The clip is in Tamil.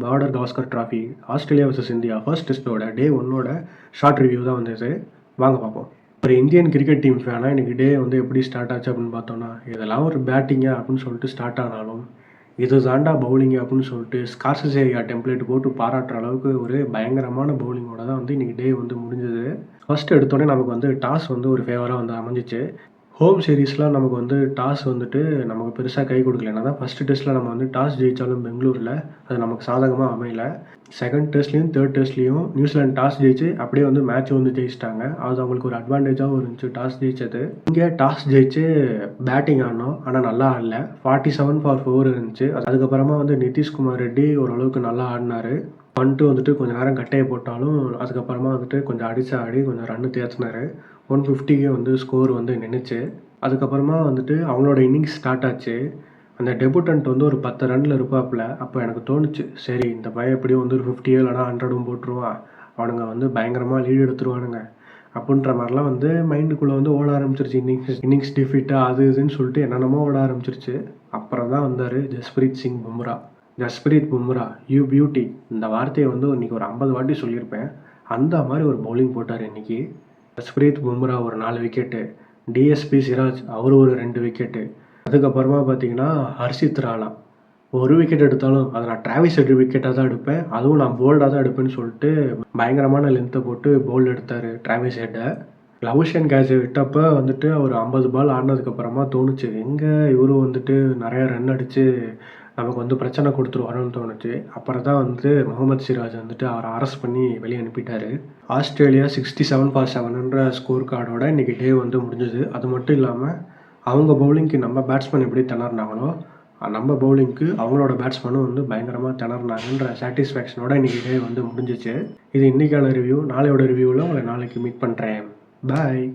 Border Gavaskar trophy Australia vs India first டெஸ்ட்டோட டே 1ஓட ஷார்ட் ரிவ்யூ தான் வந்தது. வாங்க பார்ப்போம். ஒரு இந்தியன் கிரிக்கெட் டீம் ஃபேனாக இன்றைக்கி டே வந்து எப்படி ஸ்டார்ட் ஆச்சு அப்படின்னு பார்த்தோன்னா, இதெல்லாம் ஒரு பேட்டிங்கா அப்படின்னு சொல்லிட்டு ஸ்டார்ட் ஆனாலும், இது தாண்டா பவுலிங்கு அப்படின்னு சொல்லிட்டு ஸ்கார்சசேரியா டெம்ப்ளேட் போட்டு பாராட்டுற அளவுக்கு ஒரு பயங்கரமான பவுலிங்கோட தான் வந்து இன்றைக்கி டே வந்து முடிஞ்சது. ஃபர்ஸ்ட் எடுத்தோடனே நமக்கு வந்து டாஸ் வந்து ஒரு ஃபேவராக வந்து அமைஞ்சிச்சு. ஹோம் சீரீஸ்லாம் நமக்கு வந்து டாஸ் வந்துட்டு நமக்கு பெருசாக கை கொடுக்கல. ஏன்னா தான் ஃபஸ்ட்டு டெஸ்ட்டில் நம்ம வந்து டாஸ் ஜெயித்தாலும் பெங்களூரில் அது நமக்கு சாதகமாக அமையல. செகண்ட் டெஸ்ட்லேயும் தேர்ட் டெஸ்ட்லேயும் நியூசிலாந்து டாஸ் ஜெயிச்சு அப்படியே வந்து மேட்ச் வந்து ஜெயிச்சிட்டாங்க. அது அவங்களுக்கு ஒரு அட்வான்டேஜாகவும் இருந்துச்சு டாஸ் ஜெயிச்சது. இங்கே டாஸ் ஜெயிச்சு பேட்டிங் ஆடினோம், ஆனால் நல்லா ஆடல. 47 for 4 இருந்துச்சு. அதுக்கப்புறமா வந்து நிதிஷ்குமார் ரெட்டி ஓரளவுக்கு நல்லா ஆடினார். பண்ணிட்டு வந்துட்டு கொஞ்சம் நேரம் கட்டையை போட்டாலும் அதுக்கப்புறமா வந்துட்டு கொஞ்சம் ஆடி கொஞ்சம் ரன்னு தேர்த்தினார். 150க்கு வந்து ஸ்கோர் வந்து நின்றுச்சு. அதுக்கப்புறமா வந்துட்டு அவங்களோட இன்னிங்ஸ் ஸ்டார்ட் ஆச்சு. அந்த டெபுட்டன்ட் வந்து ஒரு 10 ரனில் இருப்பாப்புல. அப்போ எனக்கு தோணுச்சு, சரி இந்த பையன் எப்படியும் வந்து ஒரு 50 இல்லைனா 100 போட்டுருவான், அவனுங்க வந்து பயங்கரமாக லீடு எடுத்துருவானுங்க அப்படின்ற மாதிரிலாம் வந்து மைண்டுக்குள்ளே வந்து ஓட ஆரம்பிச்சிருச்சு. இன்னிங்ஸ் டிஃபீட்டாக அது இதுன்னு சொல்லிட்டு என்னென்னமோ ஓட ஆரம்பிச்சிருச்சு. அப்புறம் தான் வந்தார் ஜஸ்பிரீத் பும்ரா யூ பியூட்டி. இந்த வார்த்தையை வந்து இன்றைக்கி ஒரு 50 வாட்டி சொல்லியிருப்பேன். அந்த மாதிரி ஒரு பவுலிங் போட்டார் இன்றைக்கி. ஜஸ்பிரீத் பும்ரா ஒரு 4 விக்கெட்டு, டிஎஸ்பி சிராஜ் அவர் ஒரு 2 விக்கெட்டு. அதுக்கப்புறமா பார்த்தீங்கன்னா ஹர்ஷித் ராணா 1 விக்கெட் எடுத்தாலும் அதை நான் டிராவிஸ் ஹெட் விக்கெட்டாக தான் எடுப்பேன், அதுவும் நான் போல்டாக தான் எடுப்பேன்னு சொல்லிட்டு பயங்கரமான லென்த்தை போட்டு போல்டு எடுத்தார் டிராவிஸ் ஹெட்டை. லவுஷன் கேட்சை விட்டப்போ வந்துட்டு அவர் 50 பால் ஆடினதுக்கப்புறமா தோணுச்சு, எங்கே இவரும் வந்துட்டு நிறையா ரன் அடித்து நமக்கு வந்து பிரச்சனை கொடுத்துருவாருன்னு தோணுச்சு. அப்புறம் தான் வந்து முகமது சிராஜ் வந்துட்டு அவரை அரெஸ்ட் பண்ணி வெளியே அனுப்பிட்டார். ஆஸ்திரேலியா 67 for 7 ஸ்கோர் கார்டோட இன்றைக்கி டே வந்து முடிஞ்சுது. அது மட்டும் இல்லாமல் அவங்க பவுலிங்க்கு நம்ம பேட்ஸ்மேன் எப்படி திணறினாங்களோ, நம்ம பவுலிங்க்கு அவங்களோட பேட்ஸ்மேனும் வந்து பயங்கரமாக திணறினாங்கன்ற சாட்டிஸ்ஃபேக்ஷனோட இன்றைக்கி டே வந்து முடிஞ்சிச்சு. இது இன்றைக்கான ரிவ்யூ. நாளையோட ரிவ்யூவில் உங்களை நாளைக்கு மீட் பண்ணுறேன். பாய்.